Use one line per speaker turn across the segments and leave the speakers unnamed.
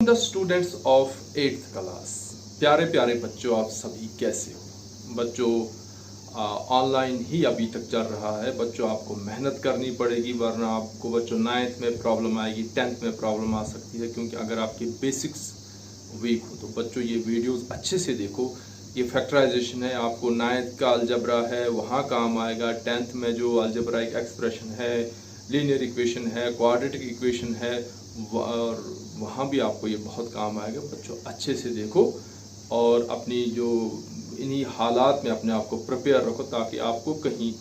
The students of 8th class, प्यारे प्यारे बच्चों, आप सभी कैसे हो? बच्चों, ऑनलाइन ही अभी तक चल रहा है। बच्चों, आपको मेहनत करनी पड़ेगी, वरना आपको बच्चों 9th में प्रॉब्लम आएगी, 10th में प्रॉब्लम आ सकती है। क्योंकि अगर आपके बेसिक्स वीक हो तो बच्चों ये वीडियोस अच्छे से देखो। ये फैक्टराइजेशन है, आपको 9th का अलजबरा है वहाँ काम आएगा। 10th में जो अलजबराइक एक्सप्रेशन है, लीनियर इक्वेशन है, क्वाड्रेटिक इक्वेशन है, और वहाँ भी आपको ये बहुत काम आएगा। बच्चों अच्छे से देखो और अपनी जो इन्हीं हालात में अपने आप को प्रिपेयर रखो, ताकि आपको कहीं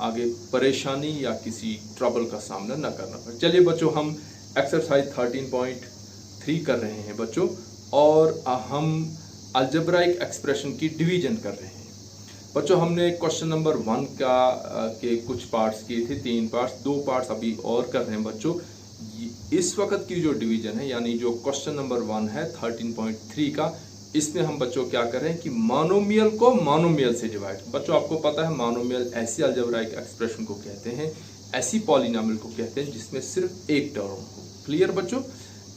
आगे परेशानी या किसी ट्रबल का सामना न करना पड़े। चलिए बच्चों, हम एक्सरसाइज 13.3 कर रहे हैं बच्चों, और हम अलजेब्राइक एक्सप्रेशन की डिवीजन कर रहे हैं बच्चों। हमने क्वेश्चन नंबर 1 के कुछ पार्ट्स किए थे, 3 पार्ट्स, 2 पार्ट्स अभी और कर रहे हैं बच्चों। इस वक्त की जो डिवीजन है, यानी जो क्वेश्चन नंबर 1 है 13.3 का, इसमें हम बच्चों क्या कर रहे हैं कि मोनोमियल को मोनोमियल से डिवाइड। बच्चों आपको पता है मोनोमियल ऐसी अलजेब्राइक एक्सप्रेशन को कहते हैं, ऐसी पॉलिनोमियल को कहते हैं जिसमें सिर्फ एक टर्म हो। क्लियर बच्चों?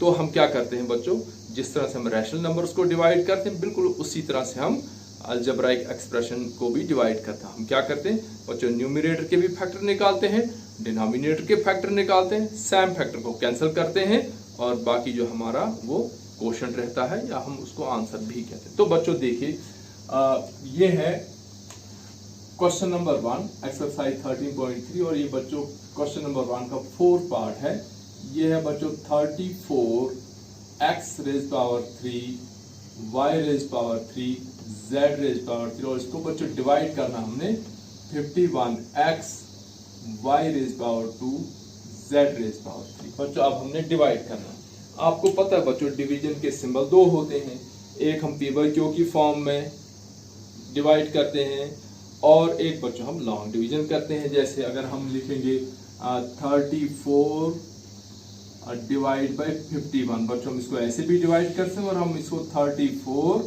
तो हम क्या करते हैं बच्चों, जिस तरह से हम रैशनल नंबर्स को डिवाइड करते हैं, बिल्कुल उसी तरह से हम अलजेब्राइक एक्सप्रेशन को भी डिवाइड करते हैं। हम क्या करते हैं बच्चों, न्यूमरेटर के भी फैक्टर निकालते हैं, डिनोमिनेटर के फैक्टर निकालते हैं, सेम फैक्टर को कैंसिल करते हैं, और बाकी जो हमारा वो क्वोशंट रहता है, या हम उसको आंसर भी कहते हैं। तो बच्चों देखिए, ये है क्वेश्चन नंबर 1 एक्सरसाइज 13.3, और ये बच्चों क्वेश्चन नंबर 1 का 4th पार्ट है। ये है बच्चों 34 x raise power 3 y raise power 3 z raise power 3, और इसको बच्चों डिवाइड करना हमने 51x y raise power 2 z raise power 3। बच्चों अब हमने डिवाइड करना। आपको पता है बच्चों, डिवीजन के सिंबल 2 होते हैं। एक हम पी बाई क्यू की फॉर्म में डिवाइड करते हैं, और एक बच्चों हम लॉन्ग डिवीजन करते हैं। जैसे अगर हम लिखेंगे 34 डिवाइड बाई 51, बच्चों हम इसको ऐसे भी डिवाइड कर सकते हैं, और हम इसको 34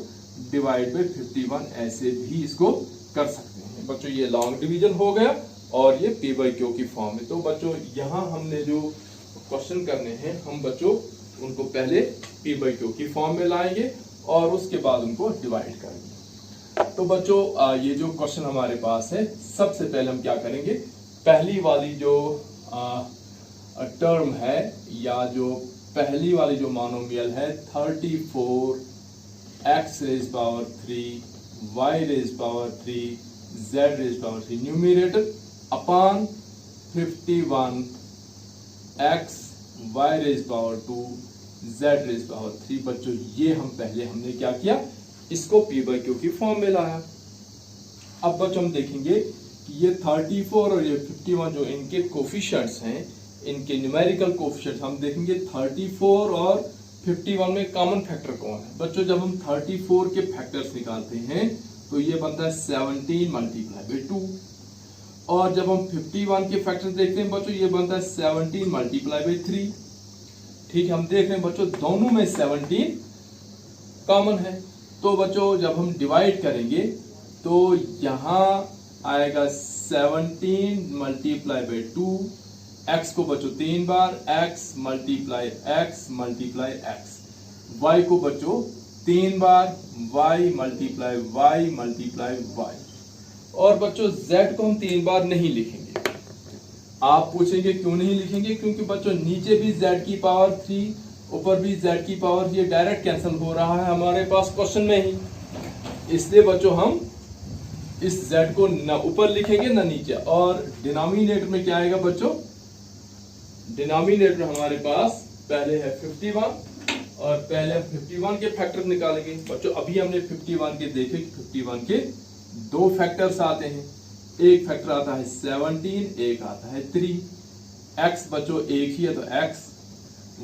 डिवाइड बाई 51 ऐसे भी इसको कर सकते हैं। बच्चों ये लॉन्ग डिवीजन हो गया, और ये पी बाई क्यू की फॉर्म है। तो बच्चों यहाँ हमने जो क्वेश्चन करने हैं, हम बच्चों उनको पहले पी बाई क्यू की फॉर्म में लाएंगे, और उसके बाद उनको डिवाइड करेंगे। तो बच्चों ये जो क्वेश्चन हमारे पास है, सबसे पहले हम क्या करेंगे, पहली वाली जो टर्म है, या जो पहली वाली जो मोनोमियल है 34 x raise power 3 y raise power 3 z raise power 3 numerator upon 51 x y raise power 2 z raise power 3। बच्चों ये हमने क्या किया, इसको p बाई क्यू की फॉर्म में लाया। अब बच्चों हम देखेंगे कि ये 34 और ये 51 जो इनके कोफिशिएंट्स हैं, इनके न्यूमेरिकल कोफिशिएंट्स हम देखेंगे 34 और 51 में कॉमन फैक्टर कौन है। बच्चों जब हम 34 के फैक्टर्स निकालते हैं तो ये बनता है 17 मल्टीप्लाई बाई 2, और जब हम 51 के फैक्टर्स देखते हैं बच्चों, ये बनता है 17 मल्टीप्लाई बाई 3। ठीक है, हम देख रहे हैं बच्चों दोनों में 17 कॉमन है। तो बच्चों जब हम डिवाइड करेंगे तो यहाँ आएगा 17 मल्टीप्लाई बाई 2, x को बच्चों 3 बार, x multiply x multiply x, y को बच्चों 3 बार, y multiply y multiply y, और बच्चों z को हम 3 बार नहीं लिखेंगे। आप पूछेंगे क्यों नहीं लिखेंगे? क्योंकि बच्चों नीचे भी z की पावर 3, ऊपर भी z की पावर, ये डायरेक्ट कैंसिल हो रहा है हमारे पास क्वेश्चन में ही, इसलिए बच्चों हम इस z को न ऊपर लिखेंगे न नीचे। और डिनोमिनेटर में क्या आएगा बच्चों, डिनोमिनेटर हमारे पास पहले है 51, और पहले हम 51 के फैक्टर निकालेंगे। बच्चों अभी हमने 51 के देखे कि 51 के 2 फैक्टर्स आते हैं। एक फैक्टर आता है 17, एक आता है 3। x बच्चों एक ही है तो x,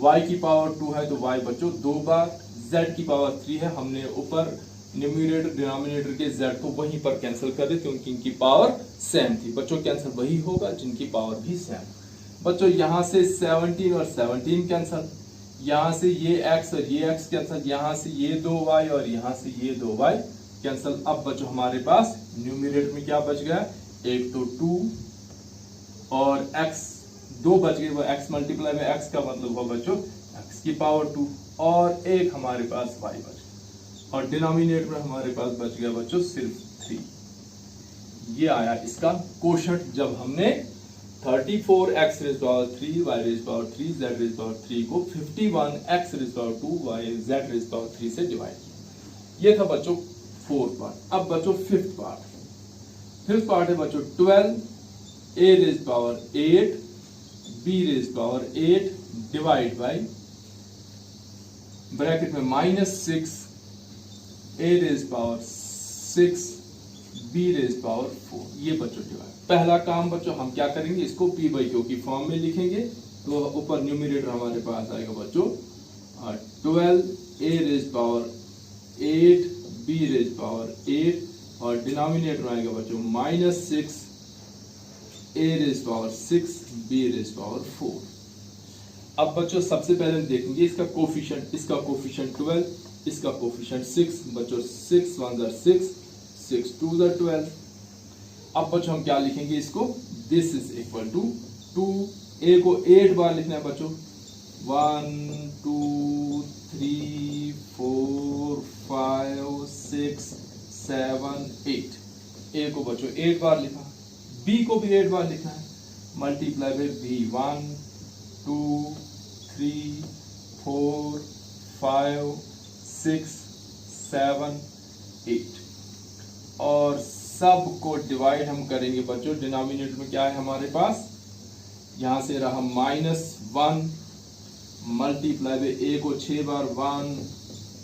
y की पावर 2 है तो y बच्चों 2 बार, z की पावर 3 है, हमने ऊपर न्यूमरेटर डिनोमिनेटर के z को वहीं पर कैंसिल कर दे, क्योंकि इनकी पावर सेम थी। बच्चों कैंसिल वही होगा जिनकी पावर भी सेम। बच्चों यहाँ से 17 और 17 कैंसिल, यहाँ से ये x और ये x कैंसिल, यहाँ से ये 2y और यहाँ से ये 2y कैंसिल। अब बच्चों हमारे पास न्यूमरेटर में क्या बच गया, एक तो 2 और x 2 बच गए, वो x मल्टीप्लाई में x का मतलब हुआ बच्चों x की पावर 2। और एक हमारे पास y बच गया और डिनोमिनेटर में हमारे पास बच गया बच्चों सिर्फ 3। ये आया इसका कोशंट जब हमने 34x rays power 3 y rays power 3 z rays power 3 को 51x rays power 2 y z rays power 3 से डिवाइड किया। ये था बच्चों फोर्थ पार्ट। अब बच्चों फिफ्थ पार्ट है बच्चों 12 a rays power 8 b rays power 8 divide by bracket में -6 a rays power 6 b rays power 4। ये बच्चों डिवाइड। पहला काम बच्चों हम क्या करेंगे, इसको p बाई क्यू की फॉर्म में लिखेंगे। तो ऊपर न्यूमरेटर हमारे पास आएगा बच्चों 12 a rays power 8 b rays power 8 और डिनोमिनेटर आएगा बच्चों -6 a rays power 6 b rays power 4। अब बच्चों सबसे पहले हम देखेंगे इसका कोफिशिएंट 12, इसका कोफिशिएंट 6। बच्चों 6 1 ज़ा 6, 6 2 ज़ा 12। अब बच्चों हम क्या लिखेंगे इसको, this is equal to 2 a को 8 बार लिखना है बच्चों 1 2 3 4 5 6 7 8। a को बच्चों 8 बार लिखा, b को भी 8 बार लिखना है, मल्टीप्लाई बाय b 1 2 3 4 5 6 7 8 और सब को डिवाइड हम करेंगे बच्चों। डिनोमिनेटर में क्या है हमारे पास, यहां से रहा -1 मल्टीप्लाई बाय a को 6 बार 1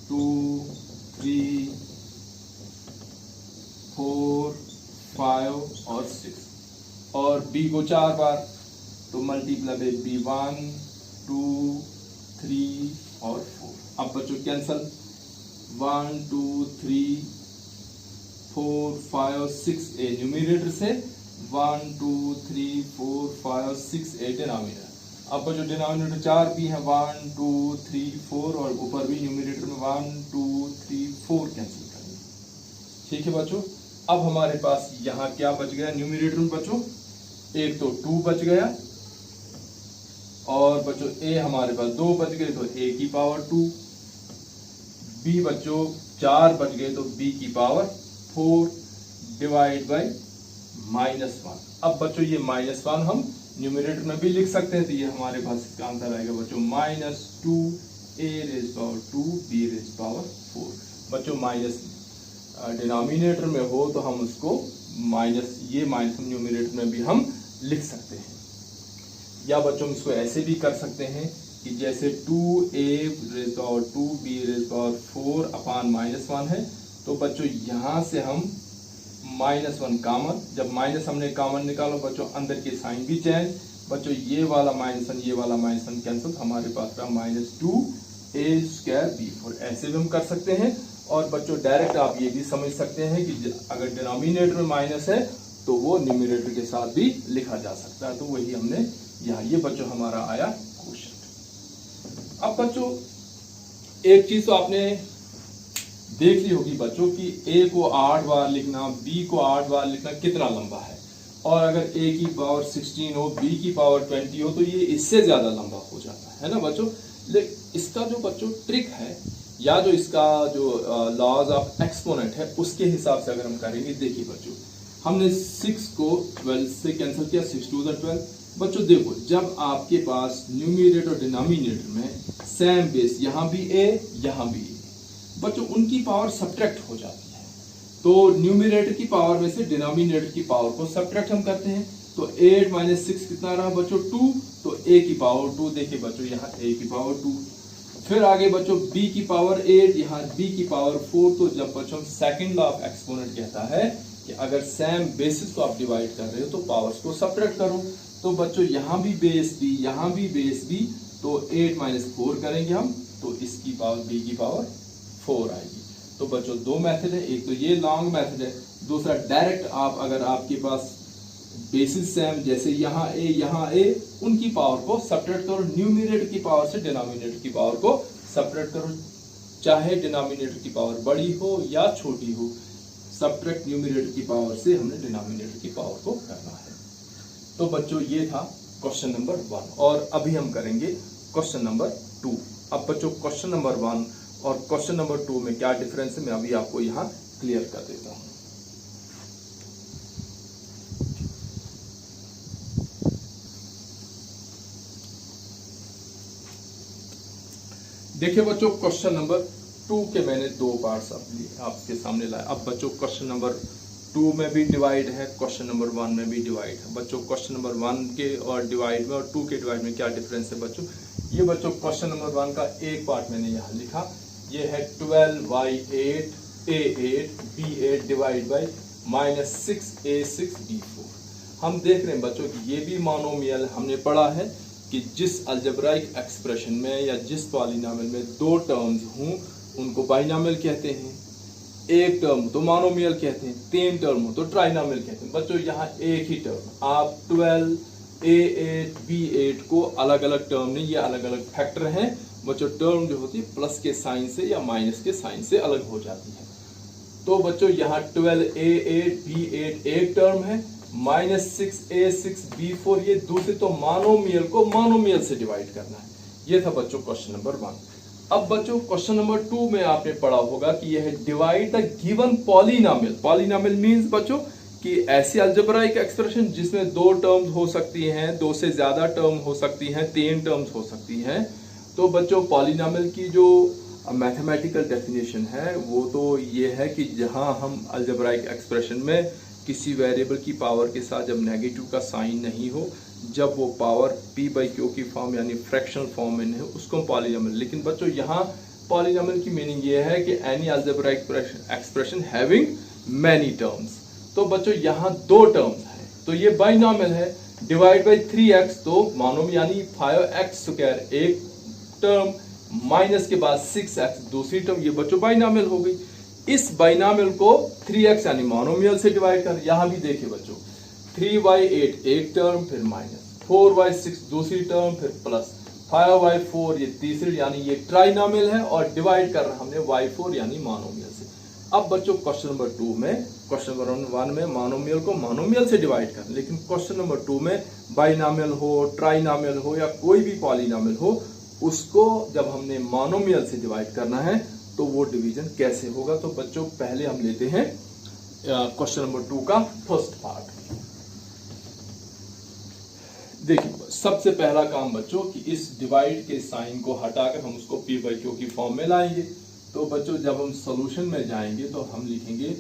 2 3 4 5 और 6 और b को 4 बार, तो मल्टीप्लाई बाय b 1 2 3 और 4। अब बच्चों कैंसल 1 2 3 4 5 6 a न्यूमरेटर से 1 2 3 4 5 6 a डिनोमिनेटर। अब जो डिनोमिनेटर 4 भी है 1 2 3 4 और ऊपर भी न्यूमरेटर में 1 2 3 4 कैंसिल करेंगे। ठीक है बच्चों। अब हमारे पास यहाँ क्या बच गया न्यूमरेटर में बच्चों, एक तो 2 बच गया और बच्चों a हमारे पास 2 बच गए तो a की पावर 2, b बच्चों 4 बच गए तो b की पावर 4 डिवाइड बाई -1। अब बच्चों ये -1 हम न्यूमरेटर में भी लिख सकते हैं, तो ये हमारे पास इसका आंसर आएगा बच्चों -2 a rays power 2 b rays power 4। बच्चों माइनस डिनोमिनेटर में हो तो हम उसको ये माइनस न्यूमरेटर में भी हम लिख सकते हैं। या बच्चों हम इसको ऐसे भी कर सकते हैं कि जैसे 2a rays power 2 b rays power 4 अपान -1 है, तो बच्चों यहां से हम -1 कॉमन, जब माइनस हमने कॉमन निकालो बच्चों अंदर के साइन भी चेंज। बच्चों ये वाला -1 ये वाला -1 कैंसिल, हमारे पास रहा -2a² b4। ऐसे भी हम कर सकते हैं। और बच्चों डायरेक्ट आप ये भी समझ सकते हैं कि अगर डिनोमिनेटर में माइनस है तो वो न्यूमरेटर के साथ भी लिखा जा सकता है। तो वही हमने यहाँ, ये बच्चों हमारा आया क्वेश्चन। अब बच्चों एक चीज तो आपने देख ली होगी बच्चों कि a को 8 बार लिखना, b को 8 बार लिखना कितना लंबा है, और अगर a की पावर 16 हो b की पावर 20 हो तो ये इससे ज्यादा लंबा हो जाता है ना बच्चों। लेकिन इसका जो बच्चों ट्रिक है या जो इसका जो लॉज ऑफ एक्सपोनेंट है उसके हिसाब से अगर हम करेंगे, देखिए बच्चों हमने 6 को 12 से कैंसिल किया, 6 2 ज़ा 12। बच्चों देखो जब आपके पास न्यूमरेटर और डिनोमिनेटर में सेम बेस, यहाँ भी a यहाँ भी a, बच्चों उनकी पावर सब्ट्रैक्ट हो जाती है। तो न्यूमरेटर की पावर में से डिनोमिनेटर की पावर को सब्ट्रैक्ट हम करते हैं, तो 8 - 6 कितना रहा बच्चों 2, तो a की पावर 2। देखिए बच्चों यहाँ a की पावर 2। फिर आगे बच्चों b की पावर 8, यहाँ b की पावर 4। तो जब बच्चों सेकंड लॉ ऑफ एक्सपोनेंट कहता है कि अगर सेम बेसिस को आप डिवाइड कर रहे हो तो पावर्स को सब्ट्रैक्ट करो, तो बच्चों यहाँ भी बेस b यहाँ भी बेस b, तो 8 - 4 करेंगे हम, तो इसकी पावर b की पावर 4 आएगी। तो बच्चों दो मेथड है, एक तो ये लॉन्ग मेथड है, दूसरा डायरेक्ट आप अगर आपके पास बेसिस सेम जैसे यहाँ a उनकी पावर को सब्ट्रैक्ट करो, न्यूमरेटर की पावर से डिनोमिनेटर की पावर को सब्ट्रैक्ट करो, चाहे डिनोमिनेटर की पावर बड़ी हो या छोटी हो, सब्ट्रैक्ट न्यूमरेटर की पावर से हमने डिनोमिनेटर की पावर को करना है। तो बच्चों ये था क्वेश्चन नंबर 1 और अभी हम करेंगे क्वेश्चन नंबर 2। अब बच्चों क्वेश्चन नंबर 1 और क्वेश्चन नंबर 2 में क्या डिफरेंस है मैं अभी आपको यहाँ क्लियर कर देता हूँ। देखिए बच्चों, क्वेश्चन नंबर 2 के मैंने 2 पार्ट्स आपके सामने लाए। अब बच्चों क्वेश्चन नंबर 2 में भी डिवाइड है, क्वेश्चन नंबर 1 में भी डिवाइड है। बच्चों क्वेश्चन नंबर 1 के और डिवाइड में और 2 के डिवाइड में क्या डिफरेंस है बच्चों, ये बच्चों क्वेश्चन नंबर 1 का एक पार्ट मैंने यहाँ लिखा, ये है 12y8 a8 b8 divide by -6a6b4। हम देख रहे हैं बच्चों कि ये भी मोनोमियल हमने पढ़ा है कि जिस अलजेब्राइक एक्सप्रेशन में या जिस पॉलिनोमियल में 2 टर्म्स हों उनको बाइनोमियल कहते हैं, एक टर्म तो मोनोमियल कहते हैं, 3 टर्म हो तो ट्राइनोमियल कहते हैं। बच्चों यहाँ एक ही टर्म, आप 12 a8 b8 को अलग अलग टर्म नहीं, ये अलग अलग फैक्टर हैं बच्चों। टर्म जो होती है प्लस के साइन से या माइनस के साइन से अलग हो जाती है। तो बच्चों यहाँ 12 a8 b8 एक टर्म है, -6a6b4 ये दूसरे, तो मोनोमियल को मोनोमियल से डिवाइड करना है। ये था बच्चों क्वेश्चन नंबर 1। अब बच्चों क्वेश्चन नंबर 2 में आपने पढ़ा होगा कि यह है divide the given polynomial. Polynomial means बच्चों कि ऐसी अलजेब्राइक एक्सप्रेशन जिसमें 2 टर्म्स हो सकती हैं, 2 से ज्यादा टर्म हो सकती हैं, 3 टर्म्स हो सकती हैं। तो बच्चों पॉलिनोमियल की जो मैथमेटिकल डेफिनेशन है वो तो ये है कि जहां हम अलजेब्राइक एक्सप्रेशन में किसी वेरिएबल की पावर के साथ जब नेगेटिव का साइन नहीं हो, जब वो पावर p/q की फॉर्म यानी फ्रैक्शनल फॉर्म में है, उसको पॉलिनोमियल। लेकिन बच्चों यहाँ पॉलिनोमियल की मीनिंग ये है कि any algebraic expression having many terms. तो बच्चों यहाँ 2 टर्म्स हैं तो ये बाइनोमियल है। डिवाइड बाई 3x तो मोनोमियल यानी 5x² एक टर्म, माइनस के बाद 6x दूसरी टर्म, ये बच्चों बाइनोमियल हो गई। इस बाइनोमियल को 3x यानी मोनोमियल से डिवाइड कर, यहां भी देखिए बच्चों 3y8 एक टर्म, फिर -4y6 दूसरी टर्म, फिर प्लस 5y4 ये तीसरी, यानी ये ट्राइनोमियल है और डिवाइड कर रहा हमने y4 यानी मोनोमियल से। अब बच्चों क्वेश्चन नंबर 2 में, क्वेश्चन नंबर 1 में मोनोमियल को मोनोमियल से डिवाइड कर, लेकिन क्वेश्चन नंबर 2 में बाइनोमियल हो, ट्राइनोमियल हो या कोई भी पॉलिनोमियल हो, उसको जब हमने मोनोमियल से डिवाइड करना है तो वो डिवीजन कैसे होगा। तो बच्चों पहले हम लेते हैं क्वेश्चन नंबर 2 का फर्स्ट पार्ट। देखिए सबसे पहला काम बच्चों कि इस डिवाइड के साइन को हटाकर हम उसको p/q की फॉर्म में लाएंगे। तो बच्चों जब हम सॉल्यूशन में जाएंगे तो हम लिखेंगे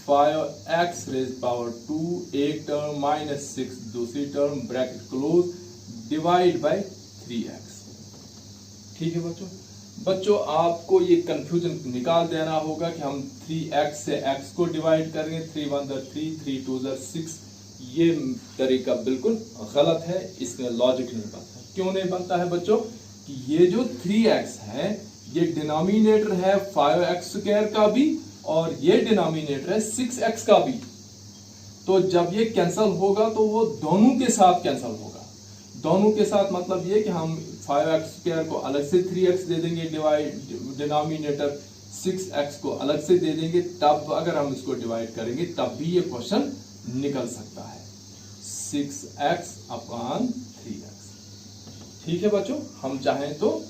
5x⁻² एक टर्म -6 दूसरी term bracket close divide by 3x। ठीक है बच्चों आपको ये कंफ्यूजन निकाल देना होगा कि हम 3x से x को डिवाइड करेंगे, 3 1 3 3 2 6। ये तरीका बिल्कुल गलत है, इसमें लॉजिक नहीं बनता। क्यों नहीं बनता है बच्चों कि ये जो 3x है ये डिनोमिनेटर है 5x² का भी और ये डिनोमिनेटर है 6x का भी। तो जब ये कैंसल होगा तो वो दोनों के साथ कैंसल होगा। दोनों के साथ मतलब ये कि हम 5x² को अलग से 3x दे देंगे, डिनोमिनेटर 6x को अलग से दे देंगे, तब अगर हम इसको डिवाइड करेंगे तब भी ये क्वेश्चन निकल सकता है 6x/3x। ठीक है बच्चों, हम चाहें तो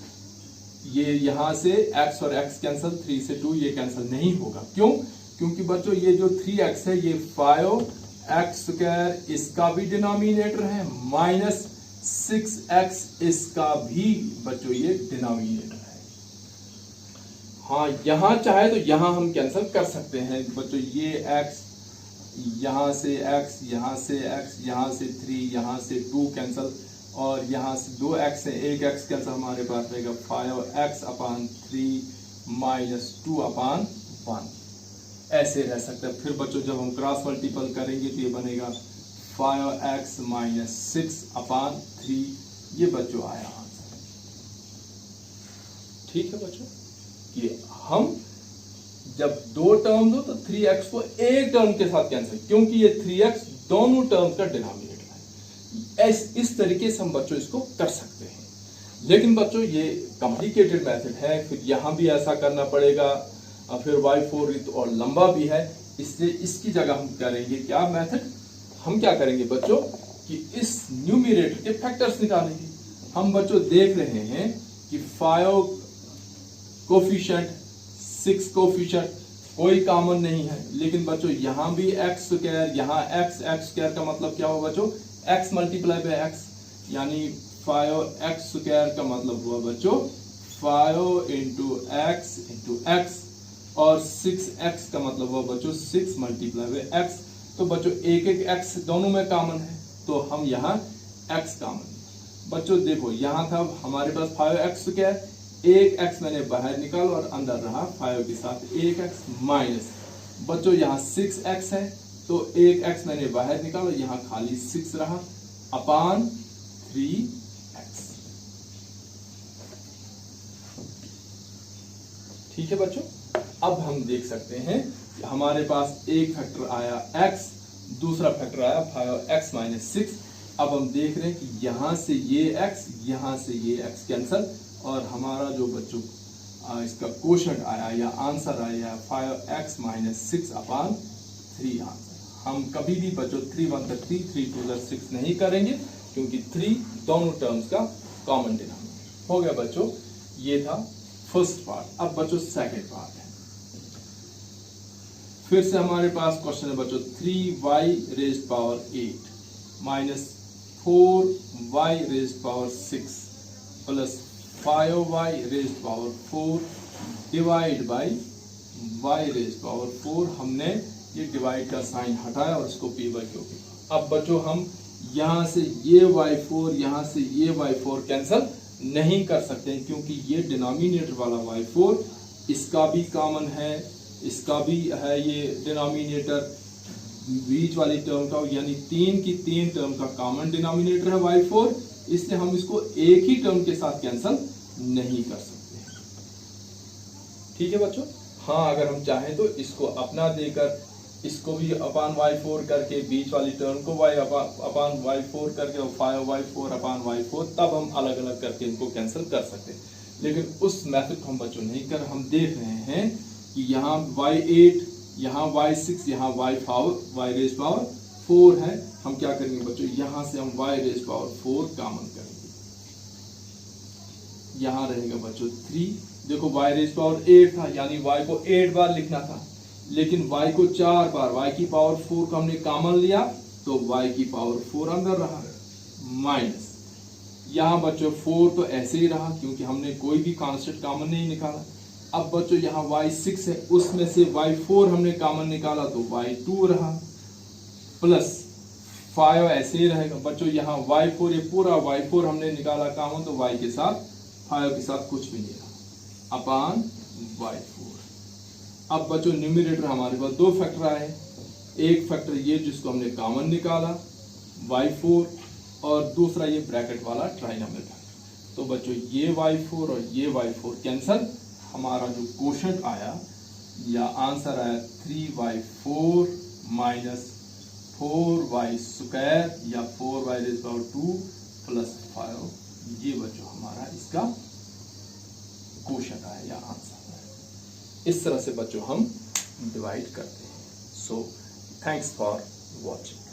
ये यहां से x और x कैंसल, 3 से 2 ये कैंसल नहीं होगा। क्यों? क्योंकि बच्चों ये जो 3x है ये 5x² इसका भी डिनोमिनेटर है, -6x इसका भी बच्चों ये डिनोमिनेटर है। हाँ यहां चाहे तो यहां हम कैंसल कर सकते हैं बच्चों, ये x यहां से x, यहां से x, यहां से 3, यहां से 2 कैंसल और यहां से 2x है, 1x कैंसल, हमारे पास रहेगा 5x/3 -2/1 ऐसे रह सकता है। फिर बच्चों जब हम क्रॉस मल्टीपल करेंगे तो ये बनेगा 5x - 6/3। ये बच्चों आया आंसर। ठीक है बच्चों, ये हम जब 2 टर्म्स हो तो 3x को एक टर्म के साथ कैंसिल, क्योंकि ये 3x दोनों टर्म्स का डिनोमिनेटर है। इस तरीके से हम बच्चों इसको कर सकते हैं। लेकिन बच्चों ये कॉम्प्लिकेटेड मेथड है, फिर यहां भी ऐसा करना पड़ेगा, फिर y4 और लंबा भी है, इसलिए इसकी जगह हम करेंगे क्या मेथड, हम क्या करेंगे बच्चों कि इस न्यूमरेटर के फैक्टर्स निकालेंगे। हम बच्चों देख रहे हैं कि 5 कोफिशिएंट 6 कोफिशिएंट, कोई कॉमन नहीं है। लेकिन बच्चों यहाँ भी एक्स स्क्वायर, यहाँ एक्स स्क्वायर का मतलब क्या हुआ बच्चों, एक्स मल्टीप्लाई बाय एक्स, यानी 5x स्क्वायर का मतलब हुआ बच्चों 5 इंटू एक्स, और 6x का मतलब हुआ बच्चों 6 मल्टीप्लाई बाय एक्स। तो बच्चों एक एक x दोनों में कॉमन है, तो हम यहाँ x कॉमन। बच्चों देखो यहाँ था हमारे पास 5x स्क्वायर, एक x मैंने बाहर निकाला और अंदर रहा 5 के साथ एक x माइनस, बच्चों यहाँ 6x है तो एक x मैंने बाहर निकाला, यहाँ खाली 6 रहा अपान 3x। ठीक है बच्चों, अब हम देख सकते हैं हमारे पास एक फैक्टर आया x, दूसरा फैक्टर आया 5x माइनस 6। अब हम देख रहे हैं कि यहां से ये x, यहां से ये x कैंसल, और हमारा जो बच्चों इसका क्वोशंट आया या आंसर आया 5x माइनस 6 अपान 3 आंसर। हम कभी भी बच्चों 3 1 3 3 2 6 नहीं करेंगे, क्योंकि 3 दोनों टर्म्स का कॉमन डिनोमिनेटर हो गया बच्चों। ये था फर्स्ट पार्ट। अब बच्चों सेकंड पार्ट है, फिर से हमारे पास क्वेश्चन है बच्चों 3y raised power 8 minus 4y raised power 6 plus 5y raised power 4 divide by y raised power 4। हमने ये डिवाइड का साइन हटाया और इसको p बाई क्यू किया। अब बच्चों हम यहां से ये y4, यहां से ये y4 कैंसल नहीं कर सकते, क्योंकि ये डिनोमिनेटर वाला y4 इसका भी कॉमन है, इसका भी है ये डिनोमिनेटर, बीच वाली टर्म का, यानी 3 की 3 टर्म का कॉमन डिनोमिनेटर है y4, इसलिए हम इसको एक ही टर्म के साथ कैंसल नहीं कर सकते। ठीक है बच्चों, हाँ अगर हम चाहें तो इसको अपना देकर इसको भी अपान y4 करके, बीच वाली टर्म को अपान y4 करके और 5y4 अपान y4, तब हम अलग अलग करके इनको कैंसिल कर सकते हैं। लेकिन उस मेथड को हम बच्चों नहीं कर, हम देख रहे हैं कि यहाँ y8, यहाँ y6, यहाँ y रेज पावर 4 है। हम क्या करेंगे बच्चों, यहाँ से हम y रेज पावर 4 कॉमन करेंगे, यहाँ रहेगा बच्चों 3। देखो y रेज पावर 8 था, यानी y को 8 बार लिखना था, लेकिन y को 4 बार, y की पावर 4 को हमने कॉमन लिया तो y की पावर 4 अंदर रहा, माइनस यहाँ बच्चों 4 तो ऐसे ही रहा क्योंकि हमने कोई भी कांस्टेंट कॉमन नहीं निकाला। अब बच्चों यहाँ y6 है, उसमें से y4 हमने कॉमन निकाला तो y2 रहा, प्लस 5 ऐसे ही रहेगा बच्चों। यहाँ y4, ये पूरा y4 हमने निकाला कॉमन तो y के साथ 5 के साथ कुछ भी नहीं रहा अपान y4। अब बच्चों न्यूमरेटर हमारे पास दो फैक्टर आए, एक फैक्टर ये जिसको हमने कॉमन निकाला y4, और दूसरा ये ब्रैकेट वाला ट्राइनोमियल फैक्टर। तो बच्चों ये y4 और ये y4 कैंसल, हमारा जो क्वोशंट आया या आंसर आया 3y4 माइनस 4y स्क्वायर या 4y रेज़ पावर 2 प्लस 5, ये बच्चों हमारा इसका क्वोशंट आया या आंसर है। इस तरह से बच्चों हम डिवाइड करते हैं। So thanks for watching.